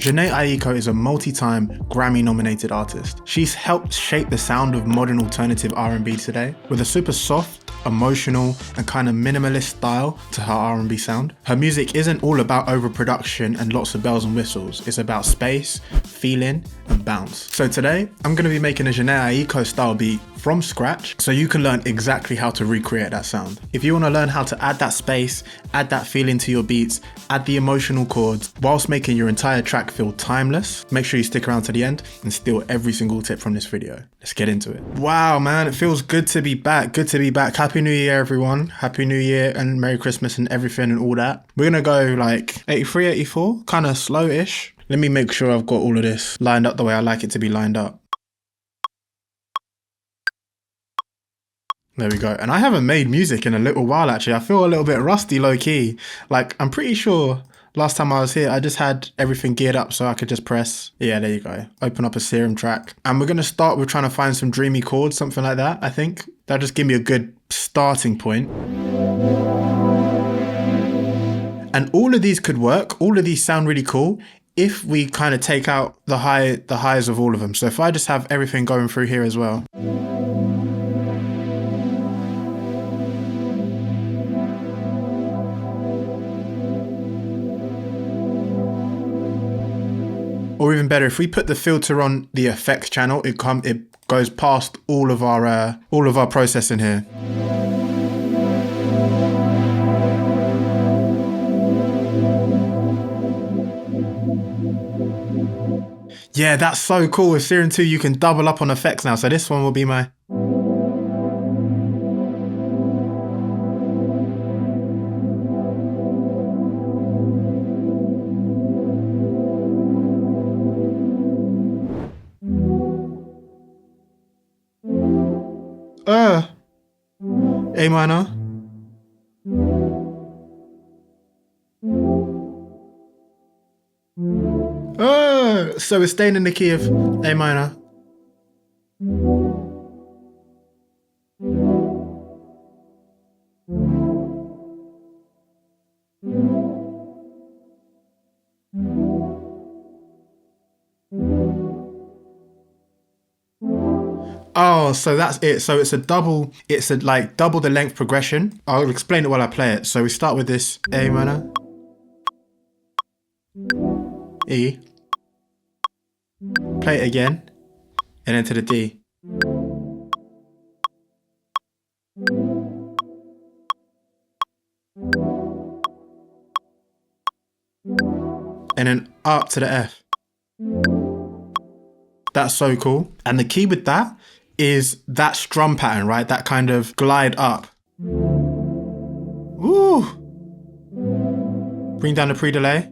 Jhene Aiko is a multi-time Grammy-nominated artist. She's helped shape the sound of modern alternative R&B today with a super soft, emotional, and kind of minimalist style to her R&B sound. Her music isn't all about overproduction and lots of bells and whistles. It's about space, feeling, and bounce. So today, I'm going to be making a Jhene Aiko style beat from scratch so you can learn exactly how to recreate that sound. If you want to learn how to add that space, add that feeling to your beats, add the emotional chords, whilst making your entire track feel timeless, make sure you stick around to the end and steal every single tip from this video. Let's get into it. Wow, man, it feels good to be back. Good to be back. Happy New Year, everyone. Happy New Year and Merry Christmas and everything and all that. We're gonna go like 83, 84, kind of slow-ish. Let me make sure I've got all of this lined up the way I like it to be lined up. There we go. And I haven't made music in a little while, actually. I feel a little bit rusty, low-key. Like, I'm pretty sure last time I was here, I just had everything geared up so I could just press. Yeah, there you go. Open up a Serum track. And we're going to start with trying to find some dreamy chords, something like that, I think. That'll just give me a good starting point. And all of these could work. All of these sound really cool if we kind of take out the highs of all of them. So if I just have everything going through here as well. Or even better, if we put the filter on the effects channel, it goes past all of our processing here. Yeah, that's so cool. With Serum 2, you can double up on effects now. So this one will be my... A minor. So we're staying in the key of A minor. Oh, so that's it. So it's like double the length progression. I'll explain it while I play it. So we start with this A minor, E, play it again, and then to the D. And then up to the F. That's so cool. And the key with that is that strum pattern, right? That kind of glide up. Ooh. Bring down the pre-delay.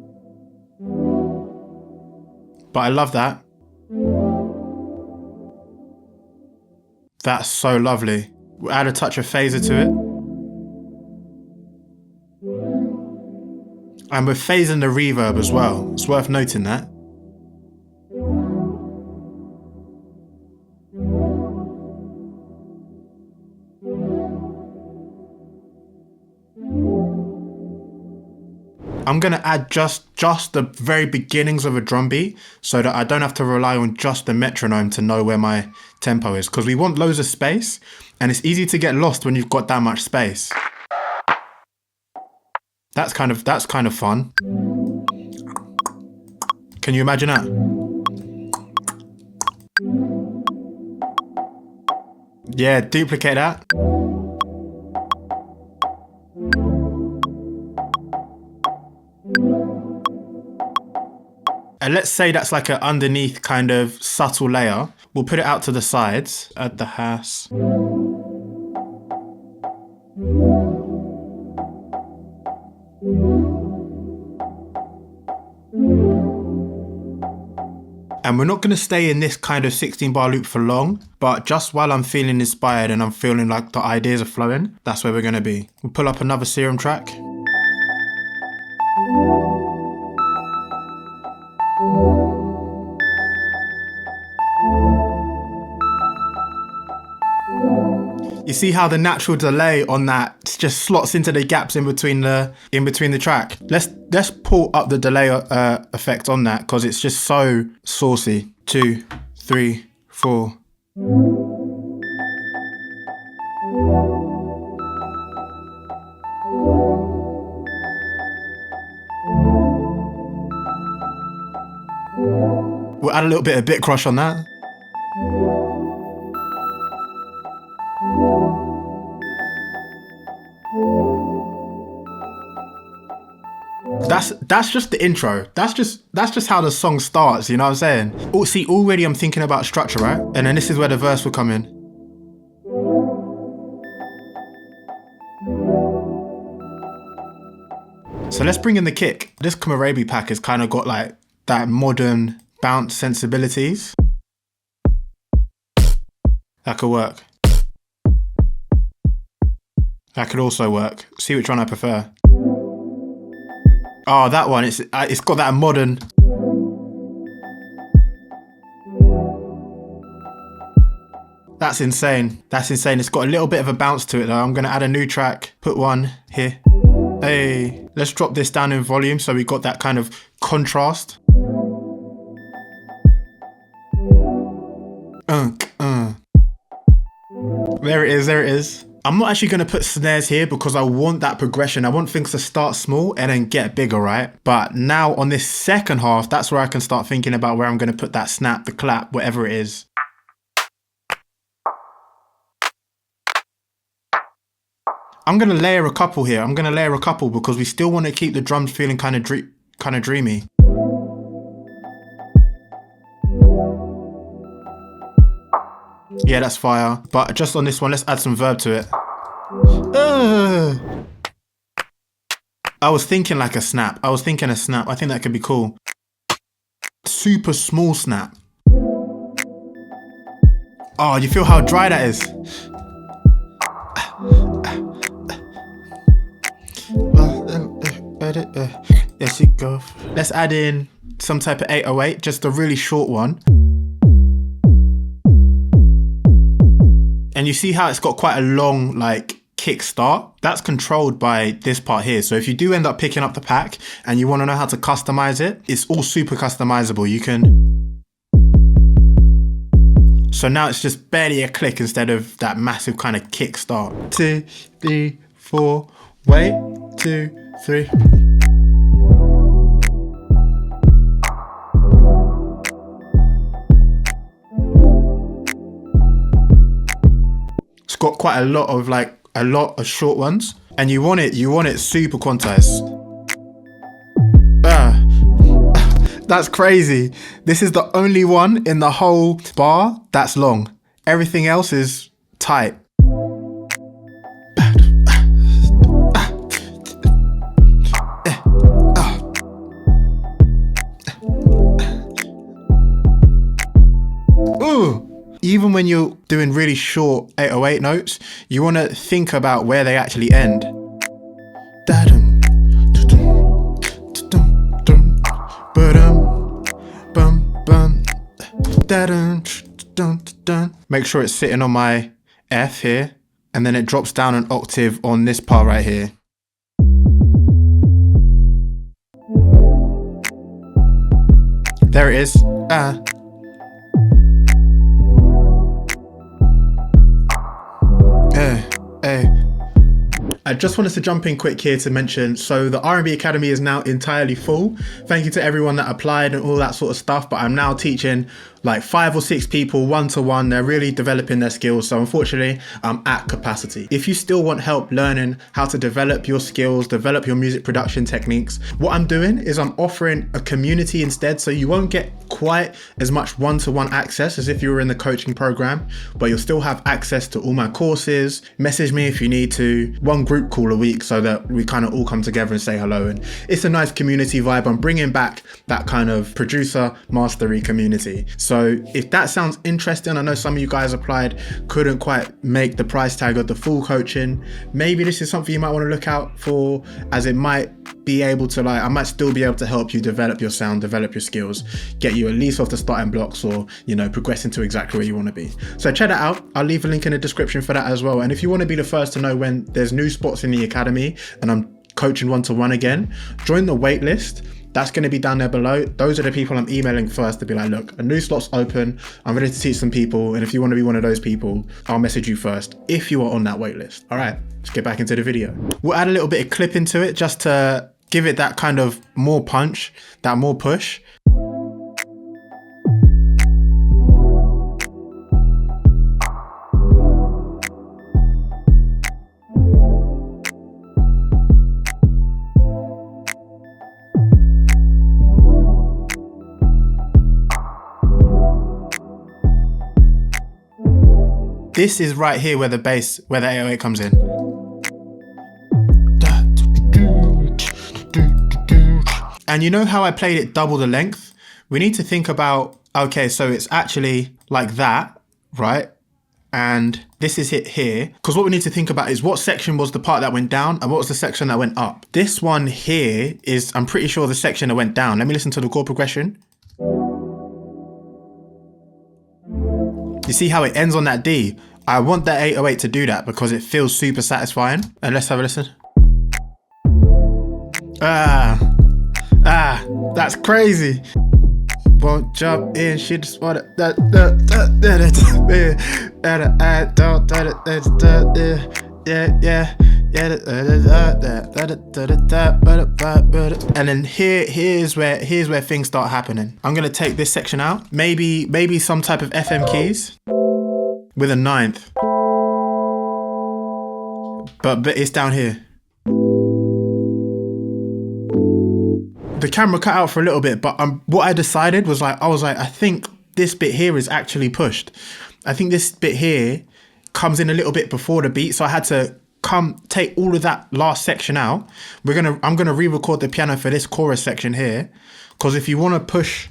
But I love that. That's so lovely. We'll add a touch of phaser to it. And we're phasing the reverb as well. It's worth noting that. I'm going to add just the very beginnings of a drum beat so that I don't have to rely on just the metronome to know where my tempo is, because we want loads of space and it's easy to get lost when you've got that much space. That's kind of fun. Can you imagine that? Yeah, duplicate that. And let's say that's like an underneath kind of subtle layer. We'll put it out to the sides. Add the has. And we're not going to stay in this kind of 16-bar loop for long, but just while I'm feeling inspired and I'm feeling like the ideas are flowing, that's where we're going to be. We'll pull up another Serum track. You You see how the natural delay on that just slots into the gaps in between the track. Let's pull up the delay effect on that because it's just so saucy. 2, 3, 4. We'll add a little bit of bit crush on that. That's just the intro. That's just how the song starts, you know what I'm saying? Oh, see, already I'm thinking about structure, right? And then this is where the verse will come in. So let's bring in the kick. This Komorebi pack has kind of got like that modern bounce sensibilities. That could work. That could also work. See which one I prefer. Oh, that one, it's got that modern. That's insane. That's insane. It's got a little bit of a bounce to it though. I'm gonna add a new track, put one here. Hey, let's drop this down in volume so we got that kind of contrast. There it is, there it is. I'm not actually going to put snares here because I want that progression. I want things to start small and then get bigger, right? But now on this second half, that's where I can start thinking about where I'm going to put that snap, the clap, whatever it is. I'm going to layer a couple here. I'm going to layer a couple because we still want to keep the drums feeling kind of dreamy. Yeah, that's fire. But just on this one, let's add some verb to it. I was thinking like a snap. I think that could be cool. Super small snap. Oh, you feel how dry that is? There you go. Let's add in some type of 808, just a really short one. And you see how it's got quite a long like kick start? That's controlled by this part here. So if you do end up picking up the pack and you want to know how to customize it, it's all super customizable. You can. So now it's just barely a click instead of that massive kind of kick start. 2, 3, 4, wait, 2, 3. Got quite a lot of short ones, and you want it super quantized. That's crazy. This is the only one in the whole bar that's long. Everything else is tight. Ooh. Even when you're doing really short 808 notes, you want to think about where they actually end. Make sure it's sitting on my F here, and then it drops down an octave on this part right here. There it is. I just wanted to jump in quick here to mention, so the R&B Academy is now entirely full. Thank you to everyone that applied and all that sort of stuff, but I'm now teaching like 5 or 6 people one-to-one. They're really developing their skills, so unfortunately I'm at capacity. If you still want help learning how to develop your skills, develop your music production techniques, what I'm doing is I'm offering a community instead, so you won't get quite as much one-to-one access as if you were in the coaching program, but you'll still have access to all my courses. Message me if you need to. One group call a week so that we kind of all come together and say hello, and it's a nice community vibe. I'm bringing back that kind of producer mastery community. So So if that sounds interesting, I know some of you guys applied, couldn't quite make the price tag of the full coaching. Maybe this is something you might want to look out for, as it might be able to, like, I might still be able to help you develop your sound, develop your skills, get you at least off the starting blocks, or, you know, progress into exactly where you want to be. So check that out. I'll leave a link in the description for that as well. And if you want to be the first to know when there's new spots in the academy and I'm coaching one-to-one again, join the wait list. That's going to be down there below. Those are the people I'm emailing first to be like, look, a new slot's open. I'm ready to teach some people. And if you want to be one of those people, I'll message you first if you are on that wait list. All right, let's get back into the video. We'll add a little bit of clip into it just to give it that kind of more punch, that more push. This is right here where the bass, where the 808 comes in. And you know how I played it double the length? We need to think about, okay, so it's actually like that, right? And this is it here. Because what we need to think about is what section was the part that went down and what was the section that went up? This one here is, I'm pretty sure, the section that went down. Let me listen to the chord progression. You see how it ends on that D? I want that 808 to do that because it feels super satisfying. And let's have a listen. That's crazy. Won't jump in, she just wanna and then here's where things start happening. I'm gonna take this section out. Maybe some type of FM keys with a ninth. But it's down here. The camera cut out for a little bit, but what I decided was I was like, I think this bit here is actually pushed. I think this bit here comes in a little bit before the beat, so I had to take all of that last section out. I'm gonna re-record the piano for this chorus section here, because if you want to push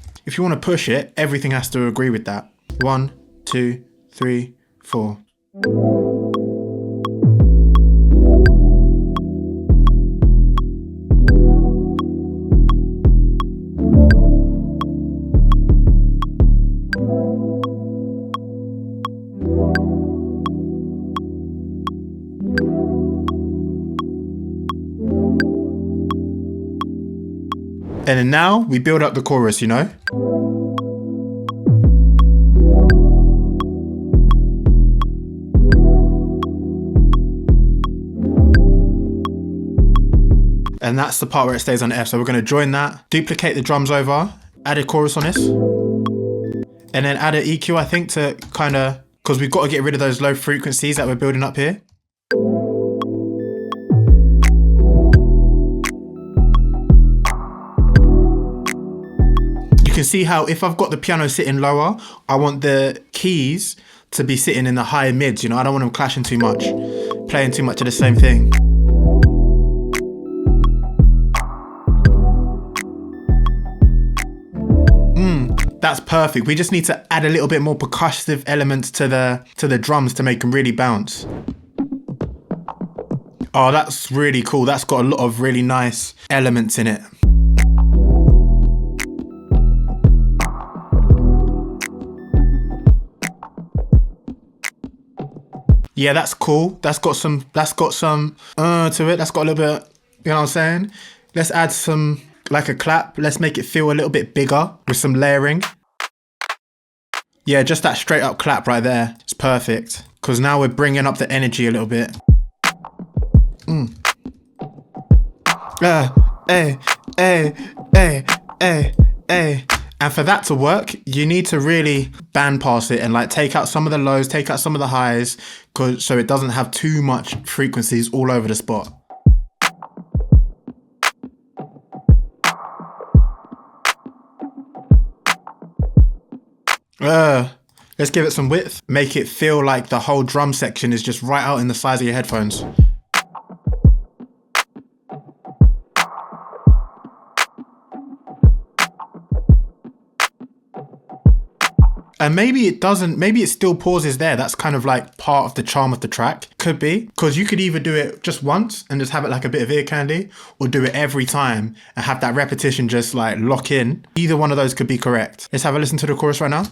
it, everything has to agree with that. 1, 2, 3, 4. And then now we build up the chorus, you know? And that's the part where it stays on F. So we're gonna join that, duplicate the drums over, add a chorus on this, and then add an EQ, I think, to kind of, because we've got to get rid of those low frequencies that we're building up here. You can see how if I've got the piano sitting lower, I want the keys to be sitting in the high mids, you know? I don't want them clashing too much, playing too much of the same thing. That's perfect. We just need to add a little bit more percussive elements to the drums to make them really bounce. Oh, that's really cool. That's got a lot of really nice elements in it. Yeah, that's cool. That's got some to it. That's got a little bit, you know what I'm saying? Let's add some, like a clap. Let's make it feel a little bit bigger with some layering. Yeah, just that straight up clap right there. It's perfect. Because now we're bringing up the energy a little bit. And for that to work, you need to really bandpass it and like take out some of the lows, take out some of the highs, so it doesn't have too much frequencies all over the spot. Let's give it some width. Make it feel like the whole drum section is just right out in the size of your headphones. And maybe it doesn't, maybe it still pauses there. That's kind of like part of the charm of the track. Could be, because you could either do it just once and just have it like a bit of ear candy, or do it every time and have that repetition just like lock in. Either one of those could be correct. Let's have a listen to the chorus right now.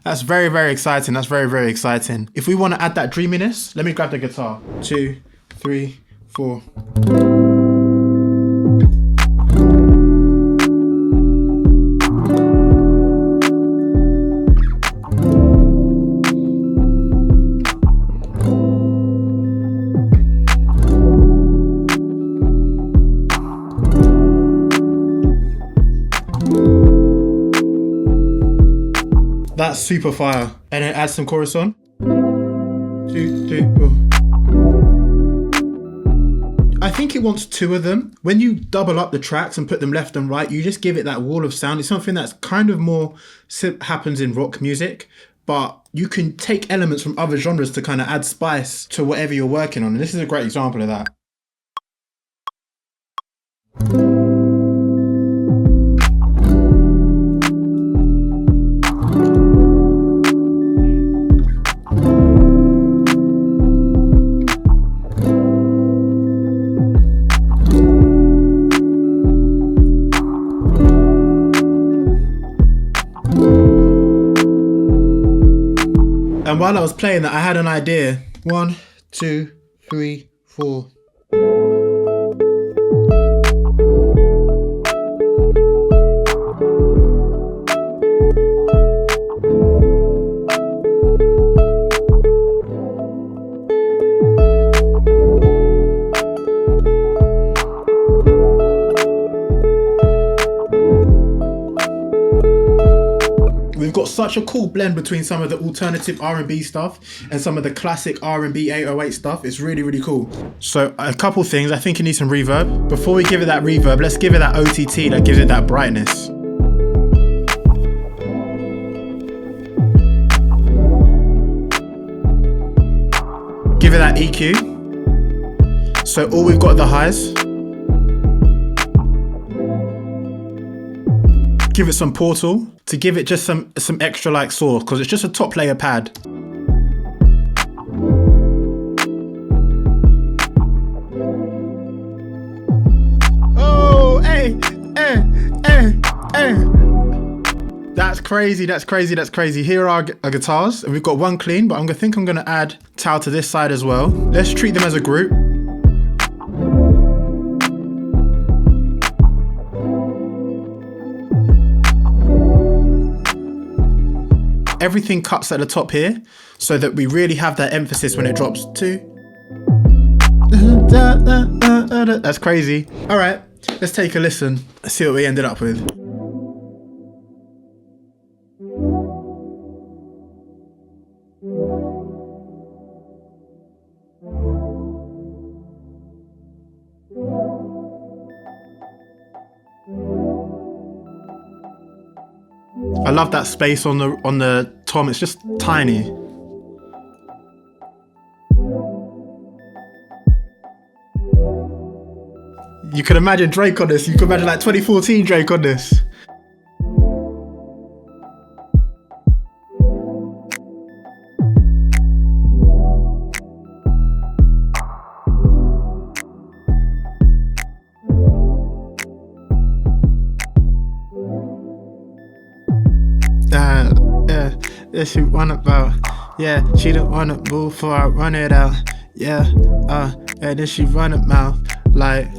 That's very, very exciting. That's very, very exciting. If we want to add that dreaminess, let me grab the guitar. 2, 3, 4. That's super fire. And then add some chorus on. 2, 3, 4. I think it wants 2 of them. When you double up the tracks and put them left and right, you just give it that wall of sound. It's something that's kind of more happens in rock music, but you can take elements from other genres to kind of add spice to whatever you're working on. And this is a great example of that. And while I was playing that, I had an idea. 1, 2, 3, 4. We've got such a cool blend between some of the alternative R&B stuff and some of the classic R&B 808 stuff. It's really, really cool. So a couple things, I think it needs some reverb. Before we give it that reverb, let's give it that OTT that gives it that brightness. Give it that EQ. So all we've got are the highs. Give it some portal to give it just some extra like source, because it's just a top layer pad. Oh, hey, hey, hey, hey. That's crazy, that's crazy, that's crazy. Here are our guitars. We've got one clean, but I think I'm gonna add Tao to this side as well. Let's treat them as a group. Everything cuts at the top here so that we really have that emphasis when it drops. 2. That's crazy. All right, let's take a listen. Let's see what we ended up with. I love that space on the tom. It's just tiny. You can imagine Drake on this. You can imagine like 2014 Drake on this. Yeah, she run about. Yeah, she don't wanna move before I run it out. Yeah, and then she run it mouth like.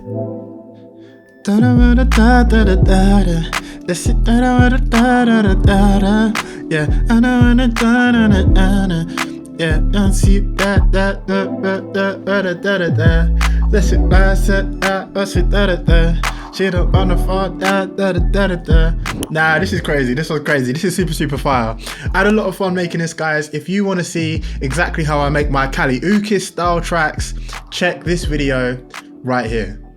Da da da da da da da da. This da da da da da da da. Yeah, I know da da da da da. Yeah, I see that da da da da da da da da. This shit I said I said da da da. She don't wanna fall da da da da da. Nah, this is crazy. This was crazy. This is super fire. I had a lot of fun making this, guys. If you want to see exactly how I make my Kali Ukis style tracks, check this video right here.